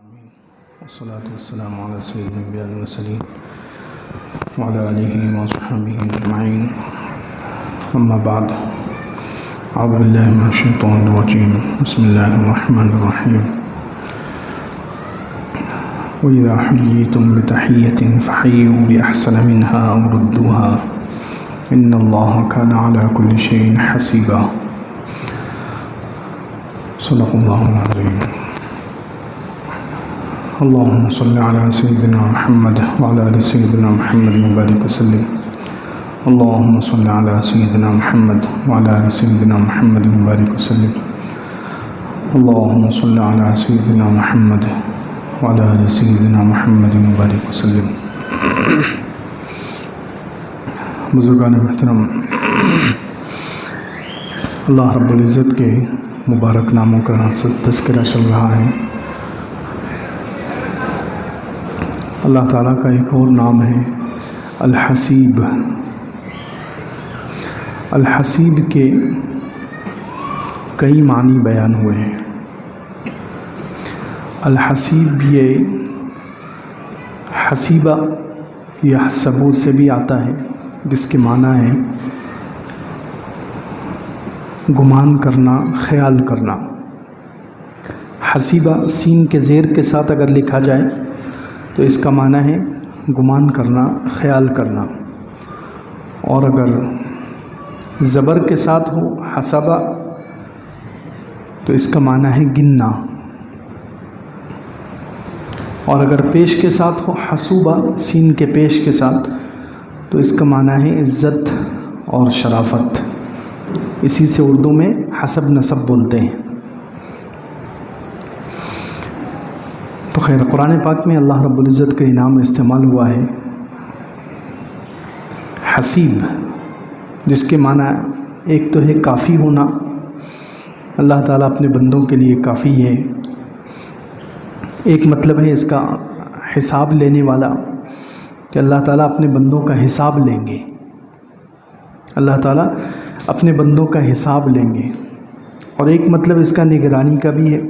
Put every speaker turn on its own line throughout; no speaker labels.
والصلاة والسلام على سيد الأنبياء والمرسلين وعلى آله وصحبه أجمعين أما بعد أعوذ بالله من الشيطان الرجيم بسم الله الرحمن الرحيم وإذا حييتم بتحية فحيوا بأحسن منها أو ردوها إن الله كان على كل شيء حسيبا صدق الله العظيم اللهم صل على سيدنا محمد وعلى آل سيدنا محمد وبارك وسلم اللهم صل على سيدنا محمد وعلى آل سيدنا محمد وبارك وسلم اللهم صل على سيدنا محمد وعلى آل سيدنا محمد وبارك وسلم بزرگان محترم، اللہ رب العزت کے مبارک ناموں کا تذکرہ چل رہا ہے۔ اللہ تعالیٰ کا ایک اور نام ہے الحسیب۔ الحسیب کے کئی معنی بیان ہوئے ہیں۔ الحسیب یہ حسیبہ یا حسبو سے بھی آتا ہے، جس کے معنی ہے گمان کرنا، خیال کرنا۔ حسیبہ سین کے زیر کے ساتھ اگر لکھا جائے تو اس کا معنی ہے گمان کرنا، خیال کرنا، اور اگر زبر کے ساتھ ہو حسبہ تو اس کا معنی ہے گننا، اور اگر پیش کے ساتھ ہو حسوبہ سین کے پیش کے ساتھ تو اس کا معنی ہے عزت اور شرافت۔ اسی سے اردو میں حسب نسب بولتے ہیں۔ تو خیر، قرآن پاک میں اللہ رب العزت کا نام استعمال ہوا ہے حسیب، جس کے معنی ایک تو ہے کافی ہونا، اللہ تعالیٰ اپنے بندوں کے لیے کافی ہے۔ ایک مطلب ہے اس کا حساب لینے والا، کہ اللہ تعالیٰ اپنے بندوں کا حساب لیں گے، اللہ تعالیٰ اپنے بندوں کا حساب لیں گے۔ اور ایک مطلب اس کا نگرانی کا بھی ہے،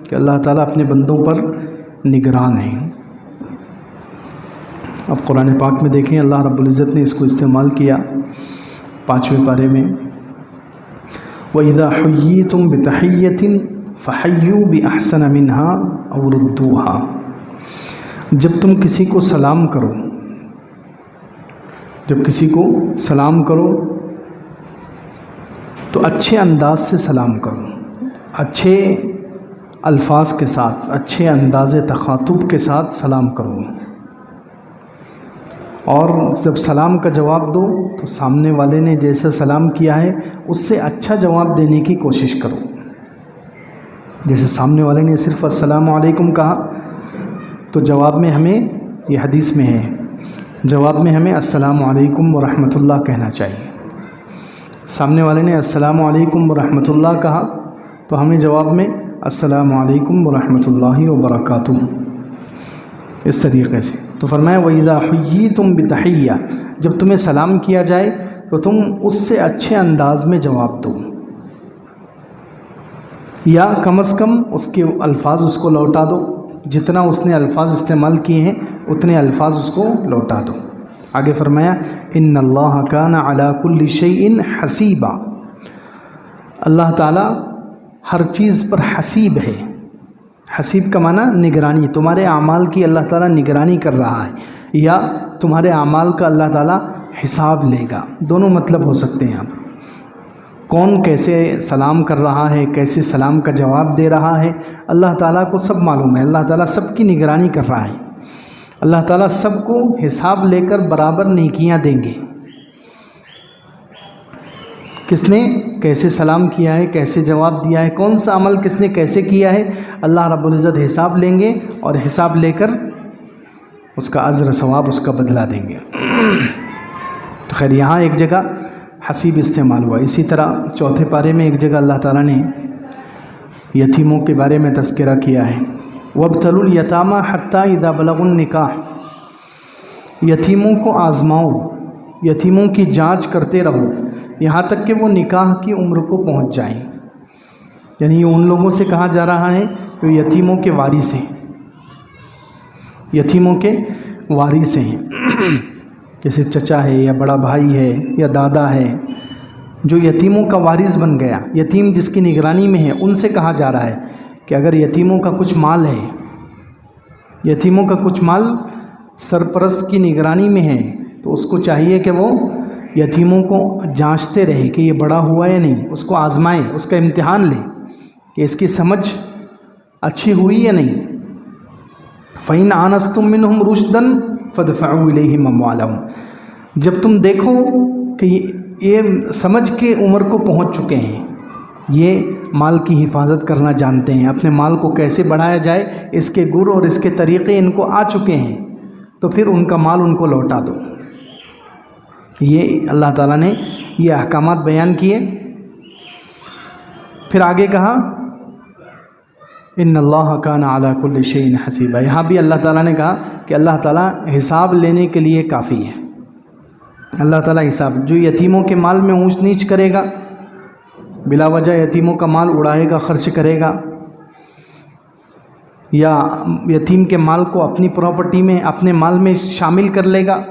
کہ اللہ تعالیٰ اپنے بندوں پر نگران ہیں۔ اب قرآن پاک میں دیکھیں، اللہ رب العزت نے اس کو استعمال کیا 5ویں پارے میں، وَإِذَا حُيِّيتُم بِتَحِيَّةٍ فَحَيُّوا بِأَحْسَنَ مِنْهَا أَوْ رُدُّوهَا۔ جب تم کسی کو سلام کرو، جب کسی کو سلام کرو تو اچھے انداز سے سلام کرو، اچھے الفاظ کے ساتھ، اچھے انداز تخاطب کے ساتھ سلام کرو، اور جب سلام کا جواب دو تو سامنے والے نے جیسا سلام کیا ہے اس سے اچھا جواب دینے کی کوشش کرو۔ جیسے سامنے والے نے صرف السلام علیکم کہا تو جواب میں ہمیں، یہ حدیث میں ہے، جواب میں ہمیں السلام علیکم ورحمۃ اللہ کہنا چاہیے۔ سامنے والے نے السلام علیکم ورحمۃ اللہ کہا تو ہمیں جواب میں السلام علیکم ورحمۃ اللہ وبرکاتہ، اس طریقے سے۔ تو فرمایا وَإِذَا حُيِّيتُم بِتَحِيَّةٍ، جب تمہیں سلام کیا جائے تو تم اس سے اچھے انداز میں جواب دو، یا کم از کم اس کے الفاظ اس کو لوٹا دو، جتنا اس نے الفاظ استعمال کیے ہیں اتنے الفاظ اس کو لوٹا دو۔ آگے فرمایا ان اللہ کان علی کل شیء حسیبا، اللہ تعالیٰ ہر چیز پر حسیب ہے۔ حسیب کا معنی نگرانی، تمہارے اعمال کی اللہ تعالیٰ نگرانی کر رہا ہے، یا تمہارے اعمال کا اللہ تعالیٰ حساب لے گا۔ دونوں مطلب ہو سکتے ہیں یہاں پر۔ کون کیسے سلام کر رہا ہے، کیسے سلام کا جواب دے رہا ہے، اللہ تعالیٰ کو سب معلوم ہے۔ اللہ تعالیٰ سب کی نگرانی کر رہا ہے، اللہ تعالیٰ سب کو حساب لے کر برابر نیکیاں دیں گے۔ کس نے کیسے سلام کیا ہے، کیسے جواب دیا ہے، کون سا عمل کس نے کیسے کیا ہے، اللہ رب العزت حساب لیں گے، اور حساب لے کر اس کا اجر ثواب، اس کا بدلہ دیں گے۔ تو خیر، یہاں ایک جگہ حسیب استعمال ہوا۔ اسی طرح 4 پارے میں ایک جگہ اللہ تعالیٰ نے یتیموں کے بارے میں تذکرہ کیا ہے، وَابْتَلُوا الْيَتَامَى حَتَّى إِذَا بَلَغُوا النِّكَاحَ، یتیموں کو آزماؤ، یتیموں کی جانچ کرتے رہو یہاں تک کہ وہ نکاح کی عمر کو پہنچ جائیں۔ یعنی یہ ان لوگوں سے کہا جا رہا ہے جو یتیموں کے وارث ہیں، یتیموں کے وارث ہیں، جیسے چچا ہے یا بڑا بھائی ہے یا دادا ہے، جو یتیموں کا وارث بن گیا، یتیم جس کی نگرانی میں ہے، ان سے کہا جا رہا ہے کہ اگر یتیموں کا کچھ مال ہے، یتیموں کا کچھ مال سرپرست کی نگرانی میں ہے، تو اس کو چاہیے کہ وہ یتیموں کو جانچتے رہے کہ یہ بڑا ہوا یا نہیں، اس کو آزمائے، اس کا امتحان لے کہ اس کی سمجھ اچھی ہوئی یا نہیں۔ فَإِنْ آنَسْتُم مِّنْهُمْ رُشْدًا فَادْفَعُوا إِلَيْهِمْ أَمْوَالَهُمْ، جب تم دیکھو کہ یہ سمجھ کے عمر کو پہنچ چکے ہیں، یہ مال کی حفاظت کرنا جانتے ہیں، اپنے مال کو کیسے بڑھایا جائے اس کے گر اور اس کے طریقے ان کو آ چکے ہیں، تو پھر ان کا مال ان کو لوٹا دو۔ یہ اللہ تعالیٰ نے یہ احکامات بیان کیے۔ پھر آگے کہا ان اللہ کان علی کل شیء حسیبا، یہاں بھی اللہ تعالیٰ نے کہا کہ اللہ تعالیٰ حساب لینے کے لیے کافی ہے۔ اللہ تعالیٰ حساب، جو یتیموں کے مال میں اونچ نیچ کرے گا، بلا وجہ یتیموں کا مال اڑائے گا، خرچ کرے گا، یا یتیم کے مال کو اپنی پراپرٹی میں، اپنے مال میں شامل کر لے گا،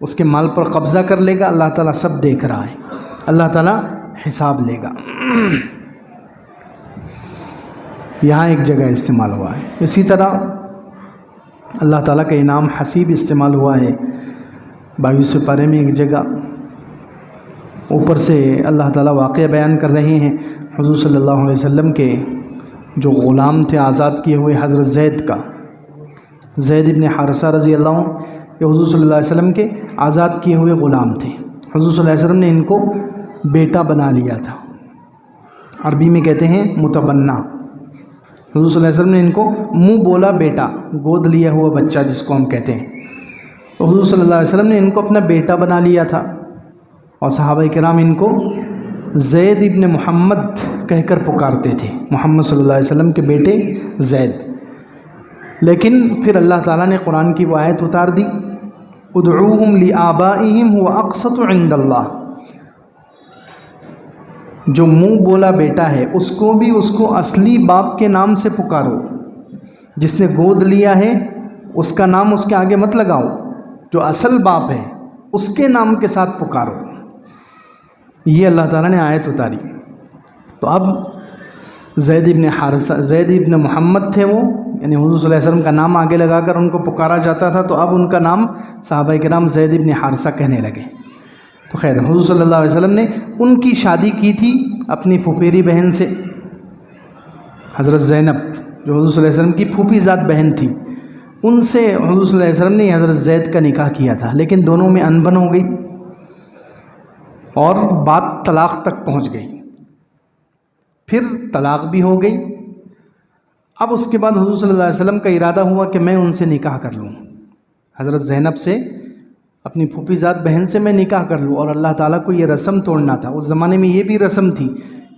اس کے مال پر قبضہ کر لے گا، اللہ تعالیٰ سب دیکھ رہا ہے، اللہ تعالیٰ حساب لے گا۔ یہاں ایک جگہ استعمال ہوا ہے، اسی طرح اللہ تعالیٰ کا انعام حسیب استعمال ہوا ہے 22ویں پارے میں ایک جگہ۔ اوپر سے اللہ تعالیٰ واقعہ بیان کر رہے ہیں حضور صلی اللہ علیہ وسلم کے جو غلام تھے آزاد کیے ہوئے حضرت زید کا، زید ابن حارثہ رضی اللہ عنہ، یہ حضور صلی اللہ علیہ وسلم کے آزاد کیے ہوئے غلام تھے۔ حضور صلی اللہ علیہ وسلم نے ان کو بیٹا بنا لیا تھا، عربی میں کہتے ہیں متبنہ۔ حضور صلی اللہ علیہ وسلم نے ان کو منہ بولا بیٹا، گود لیا ہوا بچہ جس کو ہم کہتے ہیں، تو حضور صلی اللہ علیہ وسلم نے ان کو اپنا بیٹا بنا لیا تھا، اور صحابہ کرام ان کو زید ابن محمد کہہ کر پکارتے تھے، محمد صلی اللہ علیہ وسلم کے بیٹے زید۔ لیکن پھر اللہ تعالیٰ نے قرآن کی وہ آیت اتار دی، ادعوہم لآبائہم هو اقسط عند اللہ، جو منہ بولا بیٹا ہے اس کو بھی اس کو اصلی باپ کے نام سے پکارو، جس نے گود لیا ہے اس کا نام اس کے آگے مت لگاؤ، جو اصل باپ ہے اس کے نام کے ساتھ پکارو۔ یہ اللہ تعالیٰ نے آیت اتاری۔ تو اب زید ابن حارثہ، زید ابن محمد تھے وہ، یعنی حضور صلی اللہ علیہ وسلم کا نام آگے لگا کر ان کو پکارا جاتا تھا، تو اب ان کا نام صحابہ کرام زید ابن حارثہ کہنے لگے۔ تو خیر، حضور صلی اللہ علیہ وسلم نے ان کی شادی کی تھی اپنی پھوپھیری بہن سے، حضرت زینب جو حضور صلی اللہ علیہ وسلم کی پھوپھی ذات بہن تھی، ان سے حضور صلی اللہ علیہ وسلم نے حضرت زید کا نکاح کیا تھا، لیکن دونوں میں انبن ہو گئی اور بات طلاق تک پہنچ گئی، پھر طلاق بھی ہو گئی۔ اب اس کے بعد حضور صلی اللہ علیہ وسلم کا ارادہ ہوا کہ میں ان سے نکاح کر لوں، حضرت زینب سے، اپنی پھوپھی ذات بہن سے میں نکاح کر لوں، اور اللہ تعالیٰ کو یہ رسم توڑنا تھا۔ اس زمانے میں یہ بھی رسم تھی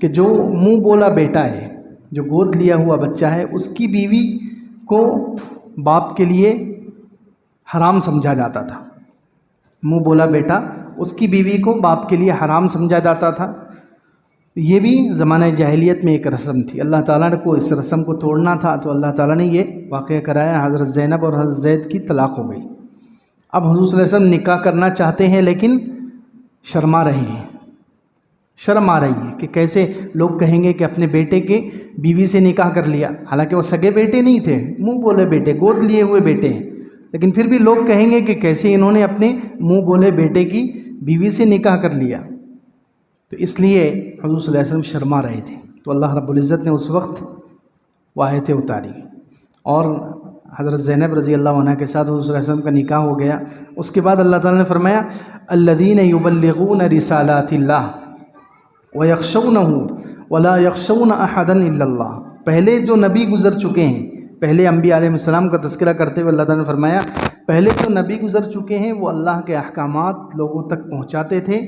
کہ جو منہ بولا بیٹا ہے، جو گود لیا ہوا بچہ ہے، اس کی بیوی کو باپ کے لیے حرام سمجھا جاتا تھا، منہ بولا بیٹا اس کی بیوی کو باپ کے لیے حرام سمجھا جاتا تھا۔ یہ بھی زمانہ جاہلیت میں ایک رسم تھی، اللہ تعالیٰ کو اس رسم کو توڑنا تھا، تو اللہ تعالیٰ نے یہ واقعہ کرایا، حضرت زینب اور حضرت زید کی طلاق ہو گئی۔ اب حضور صلی اللہ علیہ وسلم نکاح کرنا چاہتے ہیں، لیکن شرما رہے ہیں، شرم آ رہی ہے کہ کیسے لوگ کہیں گے کہ اپنے بیٹے کے بیوی سے نکاح کر لیا، حالانکہ وہ سگے بیٹے نہیں تھے، منہ بولے بیٹے، گود لیے ہوئے بیٹے ہیں، لیکن پھر بھی لوگ کہیں گے کہ کیسے انہوں نے اپنے منہ بولے بیٹے کی بیوی سے نکاح کر لیا۔ تو اس لیے حضور صلی اللہ علیہ وسلم شرما رہے تھے، تو اللہ رب العزت نے اس وقت وہ آیتیں اتاری، اور حضرت زینب رضی اللہ عنہ کے ساتھ حضور صلی اللہ علیہ وسلم کا نکاح ہو گیا۔ اس کے بعد اللہ تعالیٰ نے فرمایا الذین یبلغون رسالات اللہ ویخشونہ ولا یخشون احدا الا اللہ، پہلے جو نبی گزر چکے ہیں، پہلے انبیاء علیہ السلام کا تذکرہ کرتے ہوئے اللہ تعالیٰ نے فرمایا پہلے جو نبی گزر چکے ہیں وہ اللہ کے احکامات لوگوں تک پہنچاتے تھے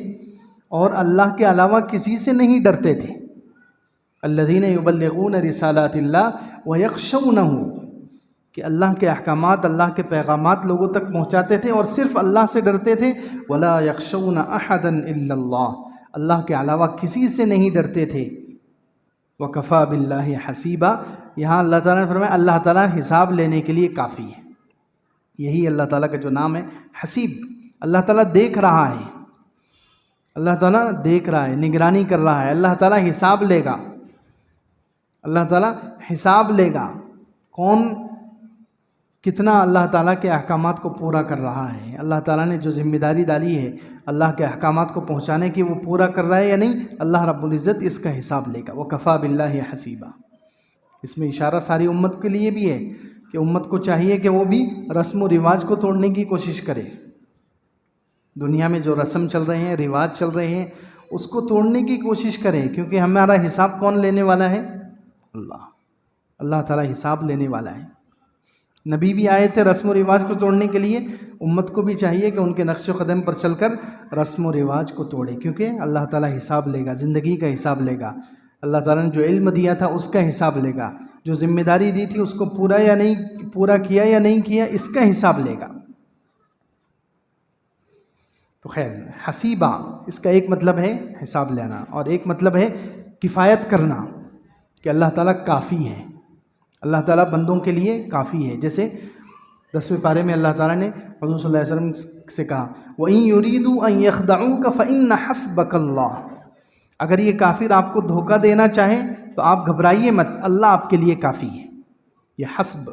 اور اللہ کے علاوہ کسی سے نہیں ڈرتے تھے۔ الذین یبلغون رسالات اللہ ویخشونہ، کہ اللہ کے احکامات، اللہ کے پیغامات لوگوں تک پہنچاتے تھے اور صرف اللہ سے ڈرتے تھے۔ ولا یخشون احدا الا اللہ، اللہ کے علاوہ کسی سے نہیں ڈرتے تھے۔ وکفی باللہ حسیبا، یہاں اللہ تعالیٰ نے فرمایا اللہ تعالیٰ حساب لینے کے لیے کافی ہے۔ یہی اللہ تعالیٰ کا جو نام ہے حسیب. اللہ تعالیٰ دیکھ رہا ہے، اللہ تعالیٰ دیکھ رہا ہے، نگرانی کر رہا ہے. اللہ تعالیٰ حساب لے گا، اللہ تعالیٰ حساب لے گا. کون کتنا اللہ تعالیٰ کے احکامات کو پورا کر رہا ہے، اللہ تعالیٰ نے جو ذمہ داری ڈالی ہے اللہ کے احکامات کو پہنچانے کی، وہ پورا کر رہا ہے یا نہیں. اللہ رب العزت اس کا حساب لے گا. وَكَفَى بِاللَّهِ حَسِيبًا. اس میں اشارہ ساری امت کے لیے بھی ہے کہ امت کو چاہیے کہ وہ بھی رسم و رواج کو توڑنے کی کوشش کرے. دنیا میں جو رسم چل رہے ہیں، رواج چل رہے ہیں، اس کو توڑنے کی کوشش کرے، کیونکہ ہمارا حساب کون لینے والا ہے؟ اللہ تعالیٰ حساب لینے والا ہے. نبی بھی آئے تھے رسم و رواج کو توڑنے کے لیے. امت کو بھی چاہیے کہ ان کے نقش و قدم پر چل کر رسم و رواج کو توڑے، کیونکہ اللہ تعالیٰ حساب لے گا، زندگی کا حساب لے گا. اللہ تعالیٰ نے جو علم دیا تھا اس کا حساب لے گا، جو ذمہ داری دی تھی اس کو پورا کیا یا نہیں کیا، اس کا حساب لے گا. تو خیر، حسیبہ اس کا ایک مطلب ہے حساب لینا، اور ایک مطلب ہے کفایت کرنا، کہ اللہ تعالیٰ کافی ہے، اللہ تعالیٰ بندوں کے لیے کافی ہے. جیسے 10ویں پارے میں اللہ تعالیٰ نے حضور صلی اللہ علیہ وسلم سے کہا وَإِن يُرِيدُوا أَن يَخْدَعُوكَ فَإِنَّ حَسْبَكَ اللَّهُ. اگر یہ کافر آپ کو دھوکہ دینا چاہیں تو آپ گھبرائیے مت، اللہ آپ کے لیے کافی ہے. یہ حسب،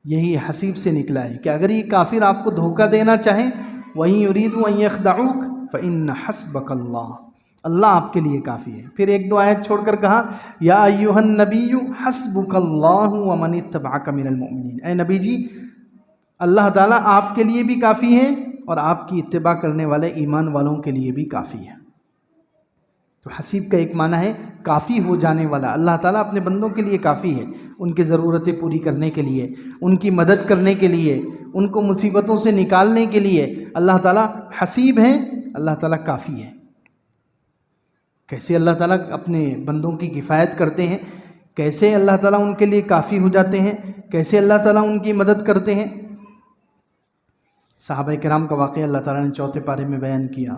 یہی حسیب سے نکلا ہے کہ اگر یہ کافر آپ کو دھوکہ دینا چاہیں وَإِن يُرِيدُوا أَن يَخْدَعُوكَ فَإِنَّ حَسْبَكَ اللَّهُ. اللہ آپ کے لیے کافی ہے. پھر ایک دو آیت چھوڑ کر کہا یا ایھا النبی حسبک اللہ ومن اتبعک من المؤمنین. اے نبی جی، اللہ تعالیٰ آپ کے لیے بھی کافی ہے اور آپ کی اتباع کرنے والے ایمان والوں کے لیے بھی کافی ہے. تو حسیب کا ایک معنی ہے کافی ہو جانے والا. اللہ تعالیٰ اپنے بندوں کے لیے کافی ہے، ان کی ضرورتیں پوری کرنے کے لیے، ان کی مدد کرنے کے لیے، ان کو مصیبتوں سے نکالنے کے لیے. اللہ تعالیٰ حسیب ہیں، اللہ تعالیٰ کافی ہے. کیسے اللہ تعالیٰ اپنے بندوں کی کفایت کرتے ہیں، کیسے اللہ تعالیٰ ان کے لیے کافی ہو جاتے ہیں، کیسے اللہ تعالیٰ ان کی مدد کرتے ہیں. صحابہ کرام کا واقعہ اللہ تعالیٰ نے 4 پارے میں بیان کیا.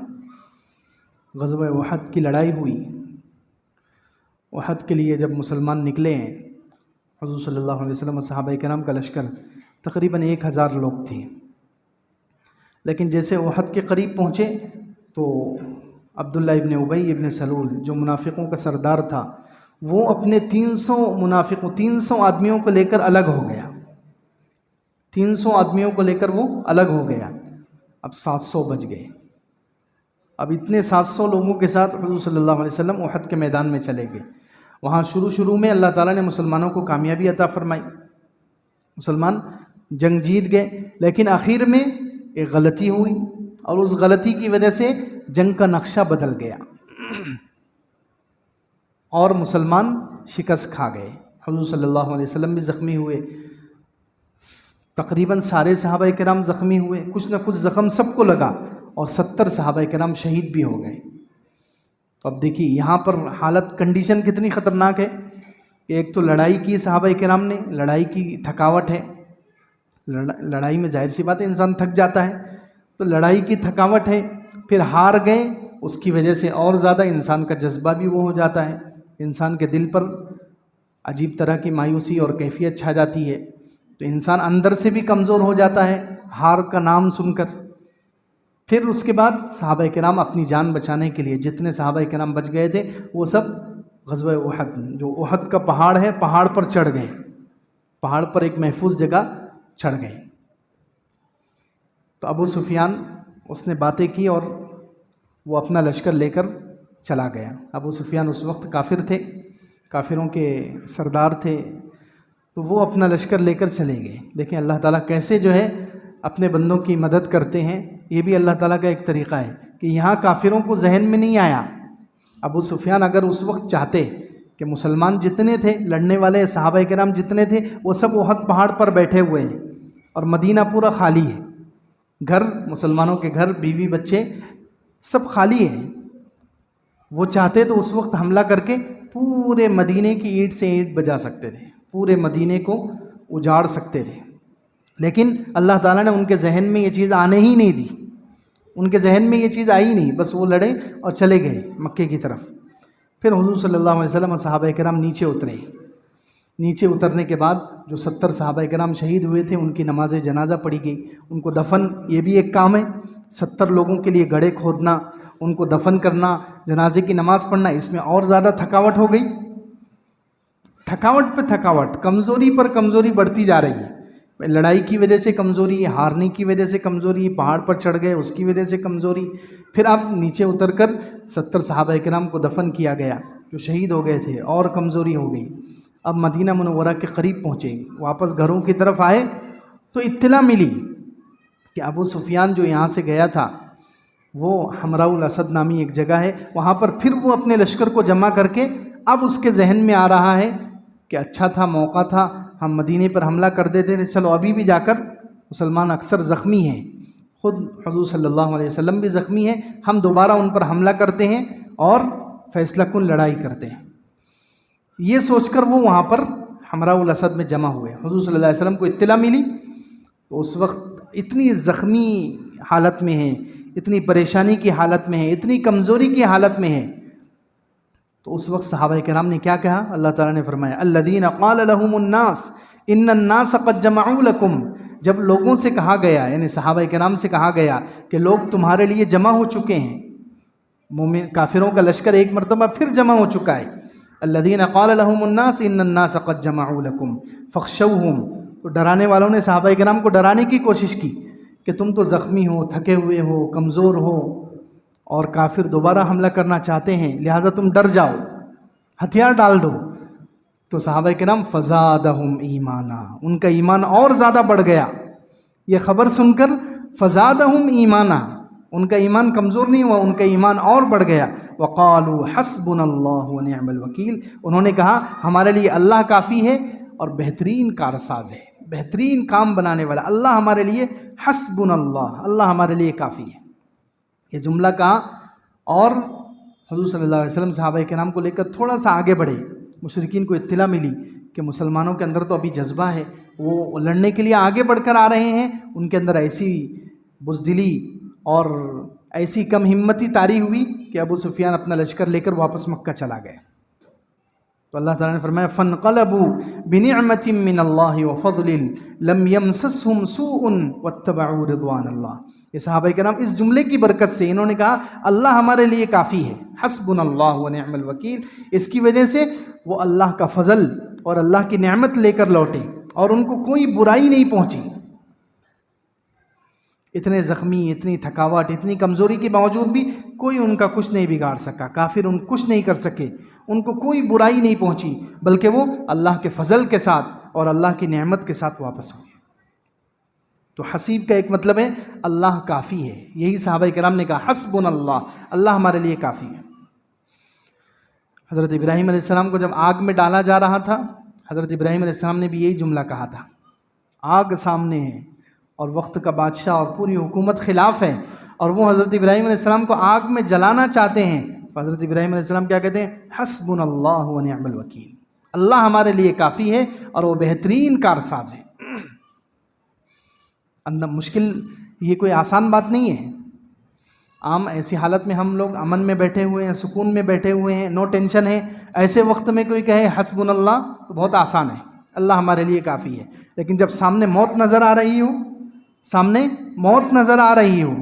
غزوہ احد کی لڑائی ہوئی. احد کے لیے جب مسلمان نکلے ہیں، حضور صلی اللہ علیہ وسلم اور صحابہ کرام کا لشکر تقریباً 1000 لوگ تھے. لیکن جیسے احد کے قریب پہنچے تو عبداللہ ابن ابی ابن سلول جو منافقوں کا سردار تھا، وہ اپنے 300 آدمیوں کو لے کر الگ ہو گیا. 300 آدمیوں کو لے کر وہ الگ ہو گیا. اب 700 بچ گئے. اب اتنے 700 لوگوں کے ساتھ حضور صلی اللہ علیہ وسلم احد کے میدان میں چلے گئے. وہاں شروع میں اللہ تعالیٰ نے مسلمانوں کو کامیابی عطا فرمائی، مسلمان جنگ جیت گئے. لیکن آخر میں ایک غلطی ہوئی اور اس غلطی کی وجہ سے جنگ کا نقشہ بدل گیا اور مسلمان شکست کھا گئے. حضور صلی اللہ علیہ وسلم بھی زخمی ہوئے، تقریباً سارے صحابہ کرام زخمی ہوئے، کچھ نہ کچھ زخم سب کو لگا، اور 70 صحابہ کرام شہید بھی ہو گئے. تو اب دیکھیے یہاں پر حالت کنڈیشن کتنی خطرناک ہے کہ ایک تو لڑائی کی صحابہ کرام نے، لڑائی کی تھکاوٹ ہے، لڑائی میں ظاہر سی بات ہے انسان تھک جاتا ہے، تو لڑائی کی تھکاوٹ ہے، پھر ہار گئے، اس کی وجہ سے اور زیادہ انسان کا جذبہ بھی وہ ہو جاتا ہے، انسان کے دل پر عجیب طرح کی مایوسی اور کیفیت چھا جاتی ہے. تو انسان اندر سے بھی کمزور ہو جاتا ہے ہار کا نام سن کر. پھر اس کے بعد صحابہ کرام اپنی جان بچانے کے لیے، جتنے صحابہ کرام بچ گئے تھے وہ سب غزوہ احد، جو احد کا پہاڑ ہے، پہاڑ پر چڑھ گئے، پہاڑ پر ایک محفوظ جگہ چڑھ گئے. تو ابو سفیان اس نے باتیں کی اور وہ اپنا لشکر لے کر چلا گیا. ابو سفیان اس وقت کافر تھے، کافروں کے سردار تھے، تو وہ اپنا لشکر لے کر چلے گئے. دیکھیں اللہ تعالیٰ کیسے جو ہے اپنے بندوں کی مدد کرتے ہیں. یہ بھی اللہ تعالیٰ کا ایک طریقہ ہے کہ یہاں کافروں کو ذہن میں نہیں آیا. ابو سفیان اگر اس وقت چاہتے کہ مسلمان جتنے تھے، لڑنے والے صحابہ کرام جتنے تھے، وہ سب احد پہاڑ پر بیٹھے ہوئے ہیں اور مدینہ پورا خالی ہے، گھر مسلمانوں کے گھر، بیوی بچے سب خالی ہیں، وہ چاہتے تو اس وقت حملہ کر کے پورے مدینے کی اینٹ سے اینٹ بجا سکتے تھے، پورے مدینے کو اجاڑ سکتے تھے. لیکن اللہ تعالیٰ نے ان کے ذہن میں یہ چیز آنے ہی نہیں دی، ان کے ذہن میں یہ چیز آئی نہیں، بس وہ لڑے اور چلے گئے مکے کی طرف. پھر حضور صلی اللہ علیہ وسلم اور صحابہ کرام نیچے اترے. نیچے اترنے کے بعد جو 70 صحابہ کرام شہید ہوئے تھے ان کی نماز جنازہ پڑھی گئی، ان کو دفن، یہ بھی ایک کام ہے، 70 لوگوں کے لیے گڑھے کھودنا، ان کو دفن کرنا، جنازے کی نماز پڑھنا، اس میں اور زیادہ تھکاوٹ ہو گئی، تھکاوٹ پہ تھکاوٹ، کمزوری پر کمزوری بڑھتی جا رہی ہے، لڑائی کی وجہ سے کمزوری، ہارنے کی وجہ سے کمزوری، پہاڑ پر چڑھ گئے اس کی وجہ سے کمزوری، پھر آپ نیچے اتر کر 70 صحابہ کرام کو دفن کیا گیا جو شہید ہو گئے تھے، اور کمزوری ہو گئی۔ اب مدینہ منورہ کے قریب پہنچے، واپس گھروں کی طرف آئے تو اطلاع ملی کہ ابو سفیان جو یہاں سے گیا تھا وہ حمراء الاسد نامی ایک جگہ ہے، وہاں پر پھر وہ اپنے لشکر کو جمع کر کے اب اس کے ذہن میں آ رہا ہے کہ اچھا تھا، موقع تھا، ہم مدینے پر حملہ کر دیتے تھے، چلو ابھی بھی جا کر، مسلمان اکثر زخمی ہیں، خود حضور صلی اللہ علیہ وسلم بھی زخمی ہیں، ہم دوبارہ ان پر حملہ کرتے ہیں اور فیصلہ کن لڑائی کرتے ہیں۔ یہ سوچ کر وہ وہاں پر حمراء الاسد میں جمع ہوئے، حضور صلی اللہ علیہ وسلم کو اطلاع ملی تو اس وقت اتنی زخمی حالت میں ہیں، اتنی پریشانی کی حالت میں ہیں، اتنی کمزوری کی حالت میں ہیں، تو اس وقت صحابہ کرام نے کیا کہا؟ اللہ تعالیٰ نے فرمایا الذین قال لهم الناس ان الناس قد جمعوا لکم، جب لوگوں سے کہا گیا، یعنی صحابہ کرام سے کہا گیا کہ لوگ تمہارے لیے جمع ہو چکے ہیں، مومن کافروں کا لشکر ایک مرتبہ پھر جمع ہو چکا ہے، الذین قال لهم الناس ان الناس قد جمعوا لکم فاخشوہم، تو ڈرانے والوں نے صحابہ کرام کو ڈرانے کی کوشش کی کہ تم تو زخمی ہو، تھکے ہوئے ہو، کمزور ہو، اور کافر دوبارہ حملہ کرنا چاہتے ہیں، لہٰذا تم ڈر جاؤ، ہتھیار ڈال دو۔ تو صحابہ کرام فزادہم ایمانا، ان کا ایمان اور زیادہ بڑھ گیا، یہ خبر سن کر فزادہم ایمانا، ان کا ایمان کمزور نہیں ہوا، ان کا ایمان اور بڑھ گیا۔ وقالوا حسبنا اللہ ونعم الوکیل، انہوں نے کہا ہمارے لیے اللہ کافی ہے اور بہترین کارساز ہے، بہترین کام بنانے والا، اللہ ہمارے لیے حسبنا اللہ، اللہ ہمارے لیے کافی ہے۔ یہ جملہ کہا اور حضور صلی اللہ علیہ وسلم صحابہ کرام کو لے کر تھوڑا سا آگے بڑھے، مشرکین کو اطلاع ملی کہ مسلمانوں کے اندر تو ابھی جذبہ ہے، وہ لڑنے کے لیے آگے بڑھ کر آ رہے ہیں، ان کے اندر ایسی بزدلی اور ایسی کم ہمتی طاری ہوئی کہ ابو سفیان اپنا لشکر لے کر واپس مکہ چلا گئے۔ تو اللہ تعالیٰ نے فرمایا فَانْقَلَبُوا بِنِعْمَةٍ مِّنَ اللَّهِ وَفَضْلٍ لَمْ يَمْسَسْهُمْ سُوءٌ وَاتَّبَعُوا رِضْوَانَ اللَّهِ، یہ صحابہ کرام اس جملے کی برکت سے انہوں نے کہا اللہ ہمارے لیے کافی ہے، حسبنا اللہ ونعم الوکیل، اس کی وجہ سے وہ اللہ کا فضل اور اللہ کی نعمت لے کر لوٹے اور ان کو کوئی برائی نہیں پہنچی، اتنے زخمی، اتنی تھکاوٹ، اتنی کمزوری کے باوجود بھی کوئی ان کا کچھ نہیں بگاڑ سکا، کافر ان کچھ نہیں کر سکے، ان کو کوئی برائی نہیں پہنچی، بلکہ وہ اللہ کے فضل کے ساتھ اور اللہ کی نعمت کے ساتھ واپس ہوئے۔ تو حسیب کا ایک مطلب ہے اللہ کافی ہے، یہی صحابہ کرام نے کہا حسبنا اللہ، اللہ ہمارے لیے کافی ہے۔ حضرت ابراہیم علیہ السلام کو جب آگ میں ڈالا جا رہا تھا، حضرت ابراہیم علیہ السلام نے بھی یہی جملہ کہا تھا، آگ سامنے ہے اور وقت کا بادشاہ اور پوری حکومت خلاف ہے اور وہ حضرت ابراہیم علیہ السلام کو آگ میں جلانا چاہتے ہیں، حضرت ابراہیم علیہ السلام کیا کہتے ہیں؟ حسبنا اللہ ونعم الوکیل، اللہ ہمارے لیے کافی ہے اور وہ بہترین کارساز ہے۔ اندر مشکل، یہ کوئی آسان بات نہیں ہے، عام ایسی حالت میں ہم لوگ امن میں بیٹھے ہوئے ہیں، سکون میں بیٹھے ہوئے ہیں، نو ٹینشن ہے، ایسے وقت میں کوئی کہے حسبنا اللہ تو بہت آسان ہے، اللہ ہمارے لیے کافی ہے، لیکن جب سامنے موت نظر آ رہی ہو، سامنے موت نظر آ رہی ہو،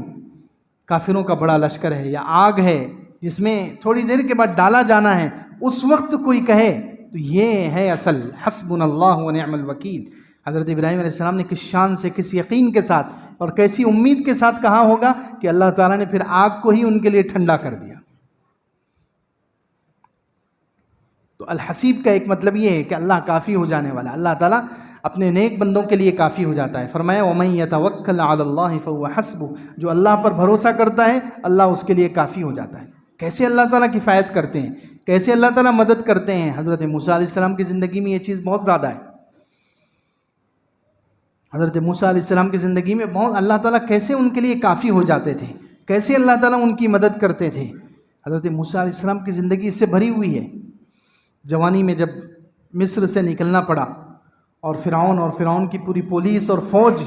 کافروں کا بڑا لشکر ہے یا آگ ہے جس میں تھوڑی دیر کے بعد ڈالا جانا ہے، اس وقت کوئی کہے تو یہ ہے اصل حسبنا اللہ ونعم الوکیل۔ حضرت ابراہیم علیہ السلام نے کس شان سے، کس یقین کے ساتھ اور کیسی امید کے ساتھ کہا ہوگا کہ اللہ تعالیٰ نے پھر آگ کو ہی ان کے لیے ٹھنڈا کر دیا۔ تو الحسیب کا ایک مطلب یہ ہے کہ اللہ کافی ہو جانے والا، اللہ تعالیٰ اپنے نیک بندوں کے لیے کافی ہو جاتا ہے۔ فرمایا وَمَن يَتَوَكَّلْ عَلَى اللَّهِ فَهُوَ حَسْبُهُ، جو اللہ پر بھروسہ کرتا ہے اللہ اس کے لیے کافی ہو جاتا ہے۔ کیسے اللہ تعالیٰ کفایت کرتے ہیں، کیسے اللہ تعالیٰ مدد کرتے ہیں؟ حضرت موسیٰ علیہ السلام کی زندگی میں یہ چیز بہت زیادہ ہے۔ حضرت موسیٰ علیہ السلام کی زندگی میں بہت اللہ تعالیٰ کیسے ان کے لیے کافی ہو جاتے تھے، کیسے اللہ تعالیٰ ان کی مدد کرتے تھے۔ حضرت موسیٰ علیہ السلام کی زندگی اس سے بھری ہوئی ہے۔ جوانی میں جب مصر سے نکلنا پڑا اور فرعون کی پوری پولیس اور فوج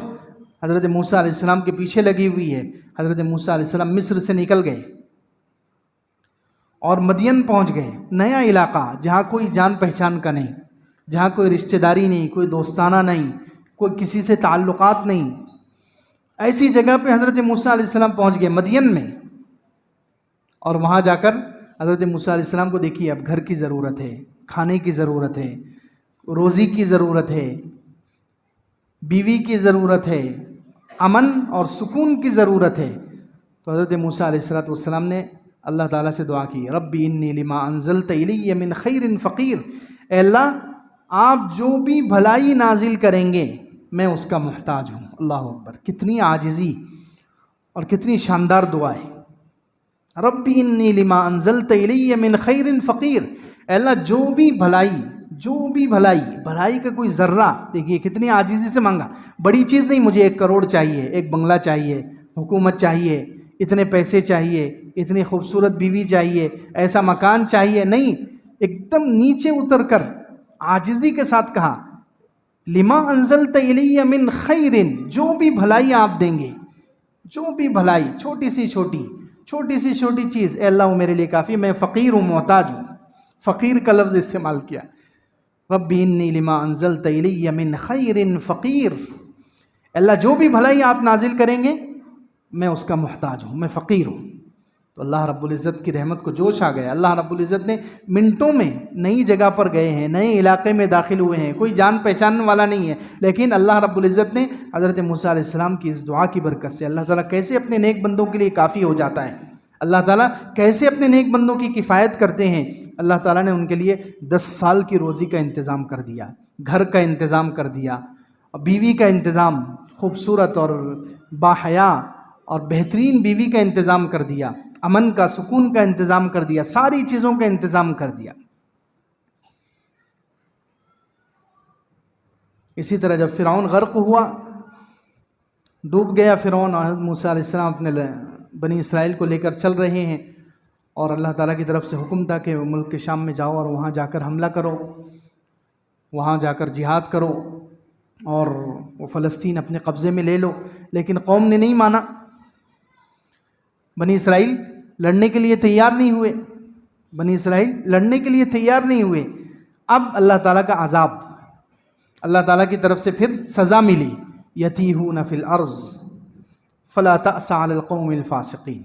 حضرت موسیٰ علیہ السلام کے پیچھے لگی ہوئی ہے، حضرت موسیٰ علیہ السلام مصر سے نکل گئے اور مدین پہنچ گئے، نیا علاقہ جہاں کوئی جان پہچان کا نہیں، جہاں کوئی رشتہ داری نہیں، کوئی دوستانہ نہیں، کوئی کسی سے تعلقات نہیں، ایسی جگہ پہ حضرت موسیٰ علیہ السلام پہنچ گئے مدین میں. اور وہاں جا کر حضرت موسیٰ علیہ السلام کو دیکھیے اب گھر کی ضرورت ہے، کھانے کی ضرورت ہے، روزی کی ضرورت ہے، بیوی کی ضرورت ہے، امن اور سکون کی ضرورت ہے. تو حضرت موسیٰ علیہ السلام نے اللہ تعالیٰ سے دعا کی، ربی انی لما انزلت الی من خیر فقیر. اے اللہ آپ جو بھی بھلائی نازل کریں گے میں اس کا محتاج ہوں. اللہ اکبر، کتنی عاجزی اور کتنی شاندار دعا ہے. ربی انی لما انزلت الی من خیر فقیر. اے اللہ جو بھی بھلائی کا کوئی ذرہ، دیکھیے کتنی عاجزی سے مانگا. بڑی چیز نہیں، مجھے 1 کروڑ چاہیے، ایک بنگلہ چاہیے، حکومت چاہیے، اتنے پیسے چاہیے، اتنی خوبصورت بیوی چاہیے، ایسا مکان چاہیے، نہیں. ایک دم نیچے اتر کر عاجزی کے ساتھ کہا لما انزلت الی من خیر، جو بھی بھلائی آپ دیں گے، جو بھی بھلائی، چھوٹی سی چھوٹی چیز، اے اللہ وہ میرے لیے کافی. میں فقیر ہوں، محتاج ہوں. فقیر کا لفظ استعمال کیا. ربی انی لما انزلت الی من خیر فقیر. اللہ جو بھی بھلائی آپ نازل کریں گے میں اس کا محتاج ہوں، میں فقیر ہوں. تو اللہ رب العزت کی رحمت کو جوش آ گیا. اللہ رب العزت نے منٹوں میں نئی جگہ پر گئے ہیں، نئے علاقے میں داخل ہوئے ہیں، کوئی جان پہچاننے والا نہیں ہے، لیکن اللہ رب العزت نے حضرت موسیٰ علیہ السلام کی اس دعا کی برکت سے اللہ تعالیٰ کیسے اپنے نیک بندوں کے لیے کافی ہو جاتا ہے. اللہ تعالیٰ کیسے اپنے نیک بندوں کی کفایت کرتے ہیں. اللہ تعالیٰ نے ان کے لیے 10 سال کی روزی کا انتظام کر دیا، گھر کا انتظام کر دیا، بیوی کا انتظام، خوبصورت اور باحیا اور بہترین بیوی کا انتظام کر دیا، امن کا، سکون کا انتظام کر دیا، ساری چیزوں کا انتظام کر دیا. اسی طرح جب فرعون غرق ہوا، ڈوب گیا فرعون، اور حضرت موسیٰ علیہ السلام اپنے بنی اسرائیل کو لے کر چل رہے ہیں، اور اللہ تعالیٰ کی طرف سے حکم تھا کہ ملک کے شام میں جاؤ اور وہاں جا کر حملہ کرو، وہاں جا کر جہاد کرو اور وہ فلسطین اپنے قبضے میں لے لو. لیکن قوم نے نہیں مانا. بنی اسرائیل لڑنے کے لیے تیار نہیں ہوئے. اب اللہ تعالیٰ کا عذاب، اللہ تعالیٰ کی طرف سے پھر سزا ملی. یتیہون فی الارض فلا تأس علی القوم الفاسقین.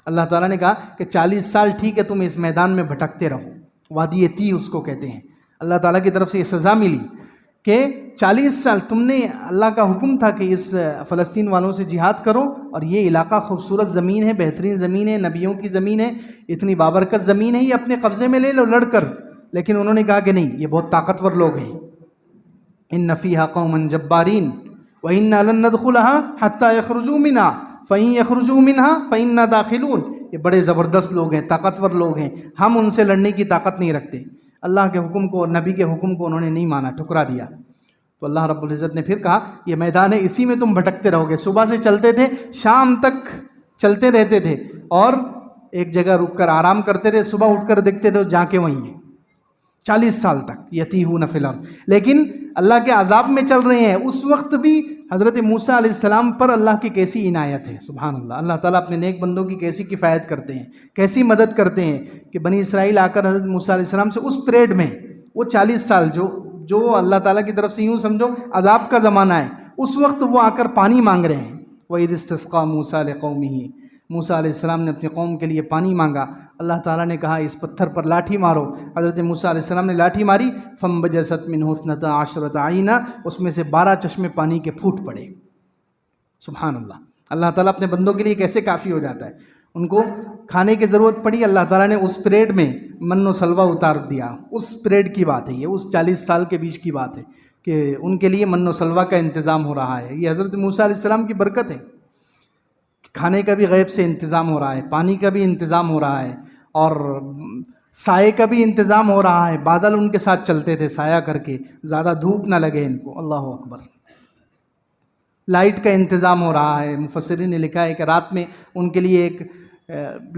اللہ تعالیٰ نے کہا کہ 40 سال ٹھیک ہے تم اس میدان میں بھٹکتے رہو، وادی تی اس کو کہتے ہیں. اللہ تعالیٰ کی طرف سے یہ سزا ملی کہ 40 سال تم نے، اللہ کا حکم تھا کہ اس فلسطین والوں سے جہاد کرو، اور یہ علاقہ خوبصورت زمین ہے، بہترین زمین ہے، نبیوں کی زمین ہے، اتنی بابرکت زمین ہے، یہ اپنے قبضے میں لے لو لڑ کر. لیکن انہوں نے کہا کہ نہیں، یہ بہت طاقتور لوگ ہیں. ان فیہا قوما جبارین وَإِنَّا لَن نَّدْخُلَهَا حَتَّى يَخْرُجُوا مِنْهَا فَإِن يَخْرُجُوا مِنْهَا فَإِنَّا دَاخِلُونَ. یہ بڑے زبردست لوگ ہیں، طاقتور لوگ ہیں، ہم ان سے لڑنے کی طاقت نہیں رکھتے. اللہ کے حکم کو اور نبی کے حکم کو انہوں نے نہیں مانا، ٹھکرا دیا. تو اللہ رب العزت نے پھر کہا یہ میدان ہے، اسی میں تم بھٹکتے رہو گے. صبح سے چلتے تھے، شام تک چلتے رہتے تھے، اور ایک جگہ رک کر آرام کرتے تھے، صبح اٹھ کر دیکھتے تھے جا کے وہیں ہیں. 40 سال تک یتیہون فی الارض. لیکن اللہ کے عذاب میں چل رہے ہیں. اس وقت بھی حضرت موسیٰ علیہ السلام پر اللہ کی کیسی عنایت ہے، سبحان اللہ. اللہ تعالیٰ اپنے نیک بندوں کی کیسی کفایت کرتے ہیں، کیسی مدد کرتے ہیں کہ بنی اسرائیل آ کر حضرت موسیٰ علیہ السلام سے اس پریڈ میں، وہ 40 سال جو اللہ تعالیٰ کی طرف سے یوں سمجھو عذاب کا زمانہ ہے، اس وقت وہ آ کر پانی مانگ رہے ہیں. وَإِذِ اسْتَسْقَىٰ مُوسَىٰ لِقَوْمِهِ. موسیٰ علیہ السلام نے اپنی قوم کے لیے پانی مانگا. اللہ تعالیٰ نے کہا اس پتھر پر لاٹھی مارو. حضرت موسیٰ علیہ السلام نے لاٹھی ماری، فَانْبَجَسَتْ مِنْهُ 12 عَيْنًا. اس میں سے 12 چشمے پانی کے پھوٹ پڑے. سبحان اللہ. اللہ تعالیٰ اپنے بندوں کے لیے کیسے کافی ہو جاتا ہے. ان کو کھانے کی ضرورت پڑی، اللہ تعالیٰ نے اس پریڈ میں من و سلوہ اتار دیا. اس پریڈ کی بات ہے یہ، اس 40 سال کے بیچ کی بات ہے کہ ان کے لیے من و سلوہ کا انتظام ہو رہا ہے. یہ حضرت موسیٰ علیہ السلام کی برکت ہے. کھانے کا بھی غیب سے انتظام ہو رہا ہے، پانی کا بھی انتظام ہو رہا ہے، اور سائے کا بھی انتظام ہو رہا ہے. بادل ان کے ساتھ چلتے تھے سایہ کر کے، زیادہ دھوپ نہ لگے ان کو. اللہ اکبر. لائٹ کا انتظام ہو رہا ہے. مفسرین نے لکھا ہے کہ رات میں ان کے لیے ایک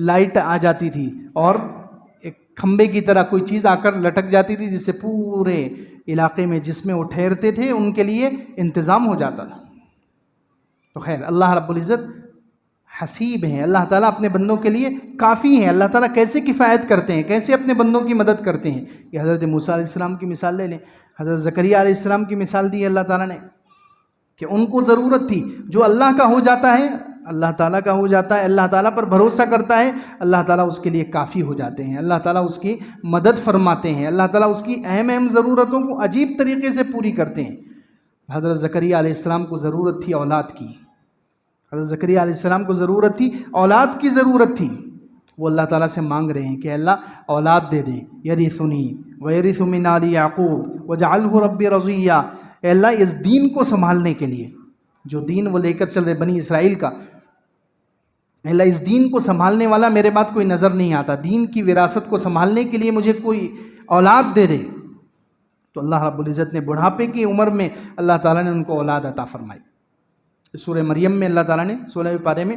لائٹ آ جاتی تھی، اور ایک کھمبے کی طرح کوئی چیز آ کر لٹک جاتی تھی، جس سے پورے علاقے میں جس میں وہ ٹھہرتے تھے ان کے لیے انتظام ہو جاتا تھا. تو خیر، اللہ رب العزت حسیب ہیں. اللہ تعالیٰ اپنے بندوں کے لیے کافی ہیں. اللہ تعالیٰ کیسے کفایت کرتے ہیں، کیسے اپنے بندوں کی مدد کرتے ہیں. یہ حضرت موسیٰ علیہ السلام کی مثال لے لیں. حضرت زکریا علیہ السلام کی مثال دی ہے اللہ تعالیٰ نے کہ ان کو ضرورت تھی، جو اللہ کا ہو جاتا ہے اللہ تعالیٰ کا ہو جاتا ہے، اللہ تعالیٰ پر بھروسہ کرتا ہے، اللہ تعالیٰ اس کے لیے کافی ہو جاتے ہیں، اللہ تعالیٰ اس کی مدد فرماتے ہیں، اللہ تعالیٰ اس کی اہم اہم ضرورتوں کو عجیب طریقے سے پوری کرتے ہیں۔ حضرت زکریا علیہ السلام کو ضرورت تھی اولاد کی، حضرت زکریا علیہ السلام کو ضرورت تھی اولاد کی، ضرورت تھی۔ وہ اللہ تعالیٰ سے مانگ رہے ہیں کہ اللہ اولاد دے دے، یرثنی ویرث من آل یعقوب وجعلہ ربی رضیہ، اے اللہ اس دین کو سنبھالنے کے لیے، جو دین وہ لے کر چل رہے بنی اسرائیل کا، اے اللہ اس دین کو سنبھالنے والا میرے بعد کوئی نظر نہیں آتا، دین کی وراثت کو سنبھالنے کے لیے مجھے کوئی اولاد دے دے۔ تو اللہ رب العزت نے بڑھاپے کی عمر میں اللہ تعالیٰ نے ان کو اولاد عطا فرمائی۔ سورہ مریم میں اللہ تعالیٰ نے 16ویں پارے میں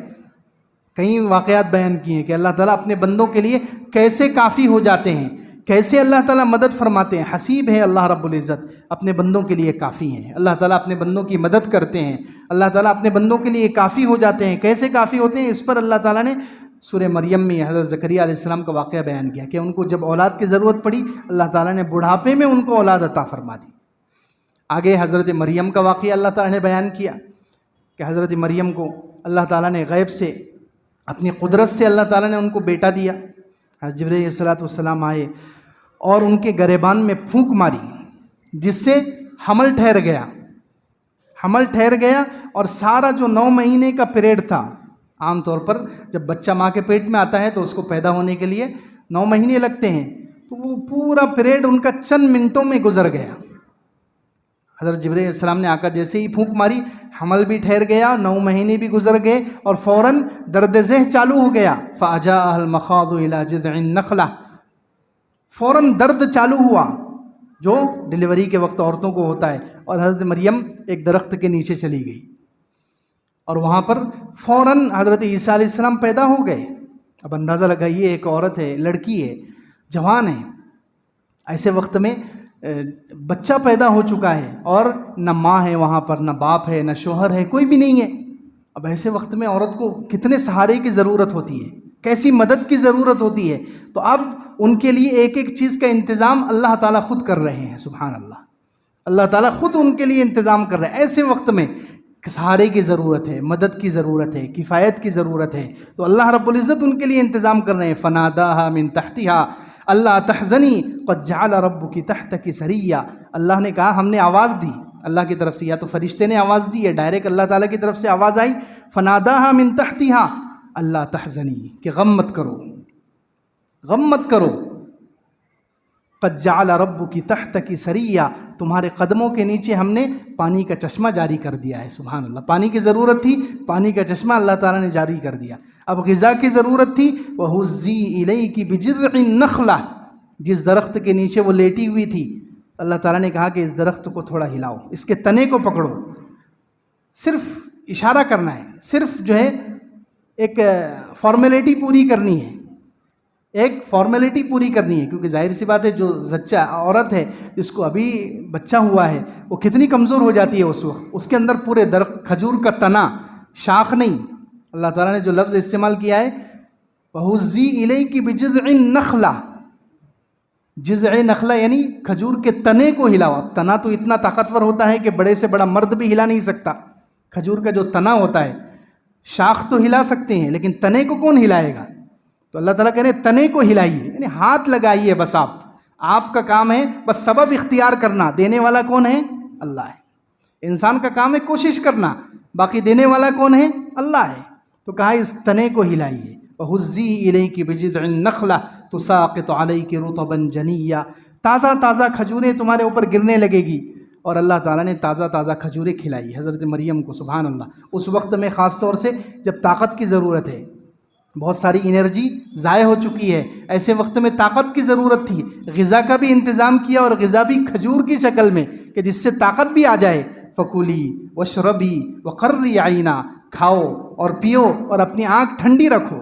کئی واقعات بیان کیے ہیں کہ اللہ تعالیٰ اپنے بندوں کے لیے کیسے کافی ہو جاتے ہیں، کیسے اللہ تعالیٰ مدد فرماتے ہیں۔ حسیب ہے اللہ رب العزت، اپنے بندوں کے لیے کافی ہیں، اللہ تعالیٰ اپنے بندوں کی مدد کرتے ہیں، اللہ تعالیٰ اپنے بندوں کے لیے کافی ہو جاتے ہیں۔ کیسے کافی ہوتے ہیں، اس پر اللہ تعالیٰ نے سورہ مریم میں حضرت زکریا علیہ السلام کا واقعہ بیان کیا کہ ان کو جب اولاد کی ضرورت پڑی، اللہ تعالیٰ نے بڑھاپے میں ان کو اولاد عطا فرما دی۔ آگے حضرت مریم کا واقعہ اللہ تعالیٰ نے بیان کیا کہ حضرت مریم کو اللہ تعالیٰ نے غیب سے اپنی قدرت سے اللہ تعالیٰ نے ان کو بیٹا دیا۔ حضرت جبرائیل علیہ الصلوۃ والسلام آئے اور ان کے گریبان میں پھونک ماری، جس سے حمل ٹھہر گیا اور سارا جو 9 مہینے کا پیریڈ تھا، عام طور پر جب بچہ ماں کے پیٹ میں آتا ہے تو اس کو پیدا ہونے کے لیے 9 مہینے لگتے ہیں، تو وہ پورا پیریڈ ان کا چند منٹوں میں گزر گیا۔ حضرت جبرائیل علیہ السلام نے آ کر جیسے ہی پھونک ماری، حمل بھی ٹھہر گیا، 9 مہینے بھی گزر گئے اور فوراً درد ذہ چالو ہو گیا۔ فَأَجَاءَهَا الْمَخَاضُ إِلَى جِذْعِ النَّخْلَةِ، فوراً درد چالو ہوا جو ڈیلیوری کے وقت عورتوں کو ہوتا ہے، اور حضرت مریم ایک درخت کے نیچے چلی گئی اور وہاں پر فوراً حضرت عیسیٰ علیہ السلام پیدا ہو گئے۔ اب اندازہ لگائیے، ایک عورت ہے، لڑکی ہے، جوان ہے، ایسے وقت میں بچہ پیدا ہو چکا ہے اور نہ ماں ہے وہاں پر، نہ باپ ہے، نہ شوہر ہے، کوئی بھی نہیں ہے۔ اب ایسے وقت میں عورت کو کتنے سہارے کی ضرورت ہوتی ہے، کیسی مدد کی ضرورت ہوتی ہے۔ تو اب ان کے لیے ایک ایک چیز کا انتظام اللہ تعالیٰ خود کر رہے ہیں، سبحان اللہ، اللہ تعالیٰ خود ان کے لیے انتظام کر رہے ہیں۔ ایسے وقت میں سہارے کی ضرورت ہے، مدد کی ضرورت ہے، کفایت کی ضرورت ہے، تو اللہ رب العزت ان کے لیے انتظام کر رہے ہیں۔ فناداها من تحتها اللہ تحزنی قد جعل ربک تحتک سریہ، اللہ نے کہا، ہم نے آواز دی اللہ کی طرف سے، یا تو فرشتے نے آواز دی ہے، ڈائریکٹ اللہ تعالیٰ کی طرف سے آواز آئی، فناداها من تحتها اللہ تحزنی، کہ غم مت کرو، غم مت کرو، قد جعل ربک تحتک سریہ، تمہارے قدموں کے نیچے ہم نے پانی کا چشمہ جاری کر دیا ہے۔ سبحان اللہ، پانی کی ضرورت تھی، پانی کا چشمہ اللہ تعالیٰ نے جاری کر دیا۔ اب غذا کی ضرورت تھی، وَهُزِّي إِلَيْكِ بِجِذْعِ النَّخْلَةِ، جس درخت کے نیچے وہ لیٹی ہوئی تھی، اللہ تعالیٰ نے کہا کہ اس درخت کو تھوڑا ہلاؤ، اس کے تنے کو پکڑو، صرف اشارہ کرنا ہے، صرف جو ہے ایک فارمیلٹی پوری کرنی ہے، ایک فارمیلٹی پوری کرنی ہے، کیونکہ ظاہر سی بات ہے جو زچہ عورت ہے جس کو ابھی بچہ ہوا ہے وہ کتنی کمزور ہو جاتی ہے اس وقت، اس کے اندر پورے درخت کھجور کا تنا، شاخ نہیں۔ اللہ تعالیٰ نے جو لفظ استعمال کیا ہے وَهُزِّي إِلَيْكِ بِجِذْعِ النَّخْلَةِ، جذع نخلہ یعنی کھجور کے تنے کو ہلاؤ۔ اب تنا تو اتنا طاقتور ہوتا ہے کہ بڑے سے بڑا مرد بھی ہلا نہیں سکتا، کھجور کا جو تنا ہوتا ہے، شاخ تو ہلا سکتے ہیں لیکن تنے کو کون ہلائے گا؟ تو اللہ تعالیٰ کہہ رہے ہیں تنے کو ہلائیے، یعنی ہاتھ لگائیے، بس آپ کا کام ہے بس سبب اختیار کرنا، دینے والا کون ہے؟ اللہ ہے۔ انسان کا کام ہے کوشش کرنا، باقی دینے والا کون ہے؟ اللہ ہے۔ تو کہا اس تنے کو ہلائیے، وَهُزِّي إِلَيْكِ بِجِذْعِ النَّخْلَةِ تُسَاقِطُ عَلَيْكِ رُطَبًا جَنِيًّا، تازہ تازہ کھجوریں تمہارے اوپر گرنے لگے گی، اور اللہ تعالیٰ نے تازہ تازہ کھجوریں کھلائی حضرت مریم کو، سبحان اللہ۔ اس وقت میں خاص طور سے جب طاقت کی ضرورت ہے، بہت ساری انرجی ضائع ہو چکی ہے، ایسے وقت میں طاقت کی ضرورت تھی، غذا کا بھی انتظام کیا، اور غذا بھی کھجور کی شکل میں کہ جس سے طاقت بھی آ جائے۔ فَكُلِي وَاشْرَبِي وَقَرِّي عَيْنًا، کھاؤ اور پیو اور اپنی آنکھ ٹھنڈی رکھو۔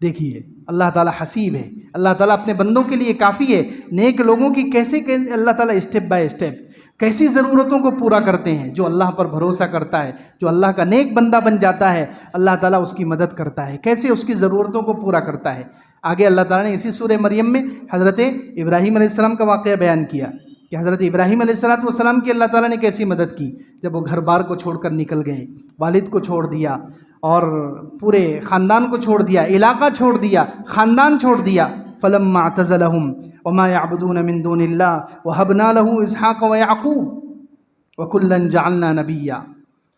دیکھیے اللہ تعالیٰ حسیب ہے، اللہ تعالیٰ اپنے بندوں کے لیے کافی ہے۔ نیک لوگوں کی کیسے اللہ تعالیٰ اسٹیپ بائی اسٹیپ کیسی ضرورتوں کو پورا کرتے ہیں۔ جو اللہ پر بھروسہ کرتا ہے، جو اللہ کا نیک بندہ بن جاتا ہے، اللہ تعالیٰ اس کی مدد کرتا ہے، کیسے اس کی ضرورتوں کو پورا کرتا ہے۔ آگے اللہ تعالیٰ نے اسی سورہ مریم میں حضرت ابراہیم علیہ السلام کا واقعہ بیان کیا کہ حضرت ابراہیم علیہ السلام کی اللہ تعالیٰ نے کیسی مدد کی جب وہ گھر بار کو چھوڑ کر نکل گئے، والد کو چھوڑ دیا اور پورے خاندان کو چھوڑ دیا، علاقہ چھوڑ دیا، خاندان چھوڑ دیا. فلما اعتزلهم وما يعبدون من دون الله وهبنا له اسحاق ويعقوب وكلا جعلنا نبيا.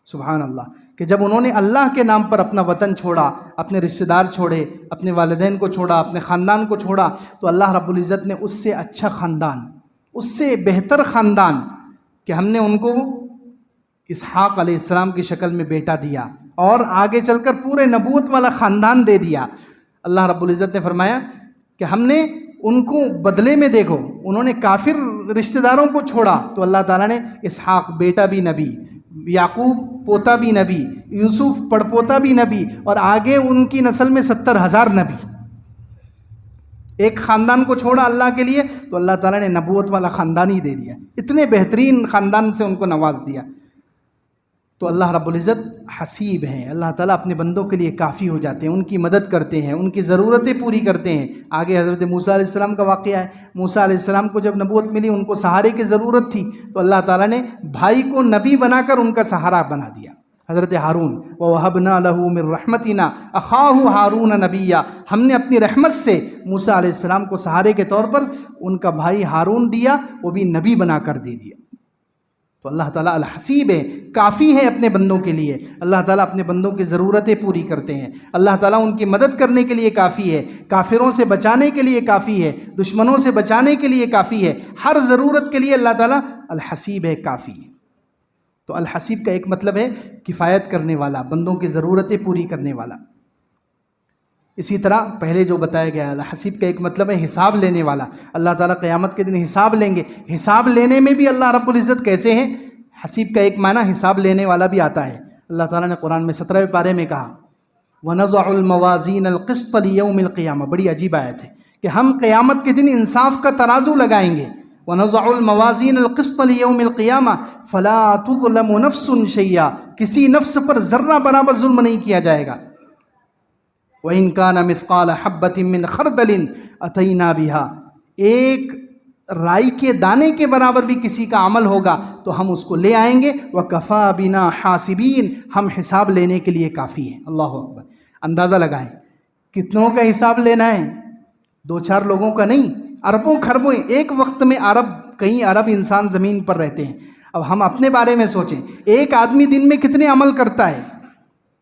سبحان اللہ، کہ جب انہوں نے اللہ کے نام پر اپنا وطن چھوڑا، اپنے رشتہ دار چھوڑے، اپنے والدین کو چھوڑا، اپنے خاندان کو چھوڑا، تو اللہ رب العزت نے اس سے اچھا خاندان، اس سے بہتر خاندان، کہ ہم نے ان کو اسحاق علیہ السلام کی شکل میں بیٹا دیا اور آگے چل کر پورے نبوت والا خاندان دے دیا. اللہ رب العزت نے فرمایا کہ ہم نے ان کو بدلے میں دیکھو، انہوں نے کافر رشتہ داروں کو چھوڑا تو اللہ تعالیٰ نے اسحاق بیٹا بھی نبی، یعقوب پوتا بھی نبی، یوسف پڑپوتا بھی نبی، اور آگے ان کی نسل میں 70,000 نبی. ایک خاندان کو چھوڑا اللہ کے لیے تو اللہ تعالیٰ نے نبوت والا خاندان ہی دے دیا، اتنے بہترین خاندان سے ان کو نواز دیا. تو اللہ رب العزت حسیب ہیں، اللہ تعالیٰ اپنے بندوں کے لیے کافی ہو جاتے ہیں، ان کی مدد کرتے ہیں، ان کی ضرورتیں پوری کرتے ہیں. آگے حضرت موسیٰ علیہ السلام کا واقعہ ہے. موسیٰ علیہ السلام کو جب نبوت ملی، ان کو سہارے کی ضرورت تھی تو اللہ تعالیٰ نے بھائی کو نبی بنا کر ان کا سہارا بنا دیا، حضرت ہارون. وَوَهَبْنَا لَهُ مِن رَحْمَتِنَا أَخَاهُ هَارُونَ نَبِيًّا. ہم نے اپنی رحمت سے موسیٰ علیہ السلام کو سہارے کے طور پر ان کا بھائی ہارون دیا، وہ بھی نبی بنا کر دے دیا. تو اللہ تعالیٰ الحسیب ہے، کافی ہے اپنے بندوں کے لیے. اللہ تعالیٰ اپنے بندوں کی ضرورتیں پوری کرتے ہیں. اللہ تعالیٰ ان کی مدد کرنے کے لیے کافی ہے، کافروں سے بچانے کے لیے کافی ہے، دشمنوں سے بچانے کے لیے کافی ہے. ہر ضرورت کے لیے اللہ تعالیٰ الحسیب ہے، کافی ہے. تو الحسیب کا ایک مطلب ہے کفایت کرنے والا، بندوں کی ضرورتیں پوری کرنے والا. اسی طرح پہلے جو بتایا گیا الحسیب کا ایک مطلب ہے حساب لینے والا. اللہ تعالیٰ قیامت کے دن حساب لیں گے. حساب لینے میں بھی اللہ رب العزت کیسے ہیں؟ حسیب کا ایک معنی حساب لینے والا بھی آتا ہے. اللہ تعالیٰ نے قرآن میں 17ویں پارے میں کہا وَنَضَعُ الْمَوَازِينَ الْقِسْطَ لِيَوْمِ الْقِيَامَةِ. بڑی عجیب آیت ہے کہ ہم قیامت کے دن انصاف کا ترازو لگائیں گے. وَنَضَعُ الْمَوَازِينَ الْقِسْطَ لِيَوْمِ الْقِيَامَةِ فَلَا تُظْلَمُ نَفْسٌ شَيْئًا. کسی نفس پر ذرہ برابر ظلم نہیں کیا جائے گا. وَإِن كَانَ مِثْقَالَ حَبَّةٍ مِّنْ خَرْدَلٍ أَتَيْنَا بِهَا. ایک رائی کے دانے کے برابر بھی کسی کا عمل ہوگا تو ہم اس کو لے آئیں گے. وَكَفَى بِنَا حَاسِبِينَ. ہم حساب لینے کے لیے کافی ہیں. اللہ اکبر. اندازہ لگائیں کتنوں کا حساب لینا ہے؟ 2-4 لوگوں کا نہیں، اربوں خربوں. ایک وقت میں کئی ارب انسان زمین پر رہتے ہیں. اب ہم اپنے بارے میں سوچیں، ایک آدمی دن میں کتنے عمل کرتا ہے؟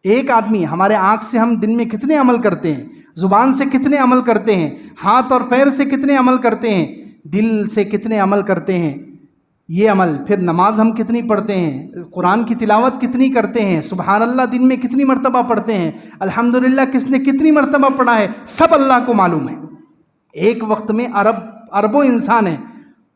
ایک آدمی، ہمارے آنکھ سے ہم دن میں کتنے عمل کرتے ہیں؟ زبان سے کتنے عمل کرتے ہیں؟ ہاتھ اور پیر سے کتنے عمل کرتے ہیں؟ دل سے کتنے عمل کرتے ہیں؟ یہ عمل. پھر نماز ہم کتنی پڑھتے ہیں؟ قرآن کی تلاوت کتنی کرتے ہیں؟ سبحان اللہ دن میں کتنی مرتبہ پڑھتے ہیں؟ الحمدللہ کس نے کتنی مرتبہ پڑھا ہے؟ سب اللہ کو معلوم ہے. ایک وقت میں اربوں انسان ہیں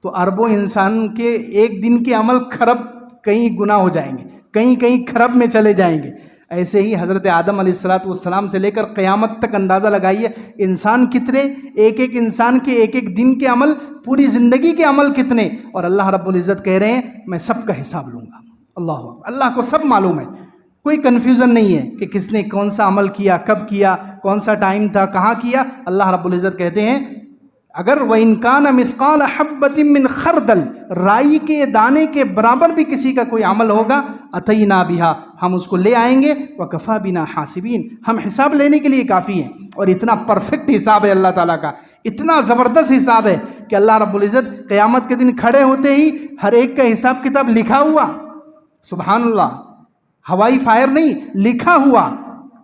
تو اربوں انسان کے ایک دن کے عمل خرب کئی گنا ہو جائیں گے، کئی خرب میں چلے جائیں گے. ایسے ہی حضرت آدم علیہ السلام سے لے کر قیامت تک اندازہ لگائیے انسان کتنے، ایک انسان کے ایک دن کے عمل، پوری زندگی کے عمل کتنے. اور اللہ رب العزت کہہ رہے ہیں میں سب کا حساب لوں گا. اللہ کو سب معلوم ہے، کوئی کنفیوژن نہیں ہے کہ کس نے کون سا عمل کیا، کب کیا، کون سا ٹائم تھا، کہاں کیا. اللہ رب العزت کہتے ہیں اگر وَإِن كَانَ مِثْقَالَ حَبَّةٍ مِّنْ خَرْدَلٍ، رائی کے دانے کے برابر بھی کسی کا کوئی عمل ہوگا، أَتَيْنَا بِهَا، ہم اس کو لے آئیں گے. وَكَفَى بِنَا حَاسِبِينَ، ہم حساب لینے کے لیے کافی ہیں. اور اتنا پرفیکٹ حساب ہے اللہ تعالیٰ کا، اتنا زبردست حساب ہے کہ اللہ رب العزت قیامت کے دن کھڑے ہوتے ہی ہر ایک کا حساب کتاب لکھا ہوا. سبحان اللہ، ہوائی فائر نہیں، لکھا ہوا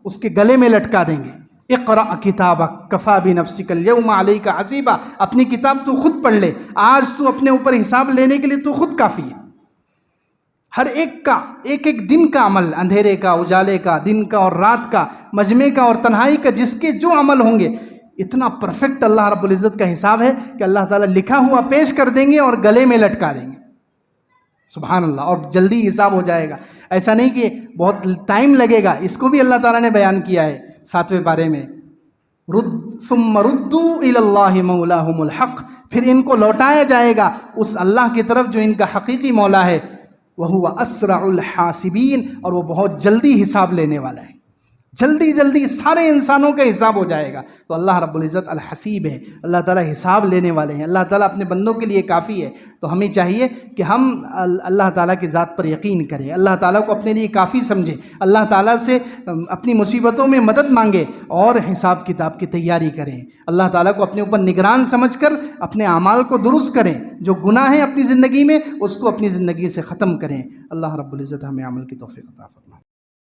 اس کے گلے میں لٹکا دیں گے. اقرأ کتابک کفا بنفسک اليوم علیک حسیبا. اپنی کتاب تو خود پڑھ لے، آج تو اپنے اوپر حساب لینے کے لیے تو خود کافی ہے. ہر ایک کا ایک دن کا عمل، اندھیرے کا، اجالے کا، دن کا اور رات کا، مجمع کا اور تنہائی کا، جس کے جو عمل ہوں گے، اتنا پرفیکٹ اللہ رب العزت کا حساب ہے کہ اللہ تعالیٰ لکھا ہوا پیش کر دیں گے اور گلے میں لٹکا دیں گے. سبحان اللہ. اور جلدی حساب ہو جائے گا، ایسا نہیں کہ بہت ٹائم لگے گا. اس کو بھی اللہ تعالیٰ نے بیان کیا ہے 7ویں پارے میں. ثم ردوا الی اللہ مولاہم الحق، پھر ان کو لوٹایا جائے گا اس اللہ کی طرف جو ان کا حقیقی مولا ہے. وہو اسرع الحاسبین، اور وہ بہت جلدی حساب لینے والا ہے. جلدی جلدی سارے انسانوں کا حساب ہو جائے گا۔ تو اللہ رب العزت الحسیب ہے، اللہ تعالیٰ حساب لینے والے ہیں، اللہ تعالیٰ اپنے بندوں کے لیے کافی ہے۔ تو ہمیں چاہیے کہ ہم اللہ تعالیٰ کی ذات پر یقین کریں، اللہ تعالیٰ کو اپنے لیے کافی سمجھیں، اللہ تعالیٰ سے اپنی مصیبتوں میں مدد مانگیں اور حساب کتاب کی تیاری کریں، اللہ تعالیٰ کو اپنے اوپر نگران سمجھ کر اپنے اعمال کو درست کریں، جو گناہ ہیں اپنی زندگی میں اس کو اپنی زندگی سے ختم کریں۔ اللہ رب العزت ہمیں عمل کی توفیق عطا فرمائے۔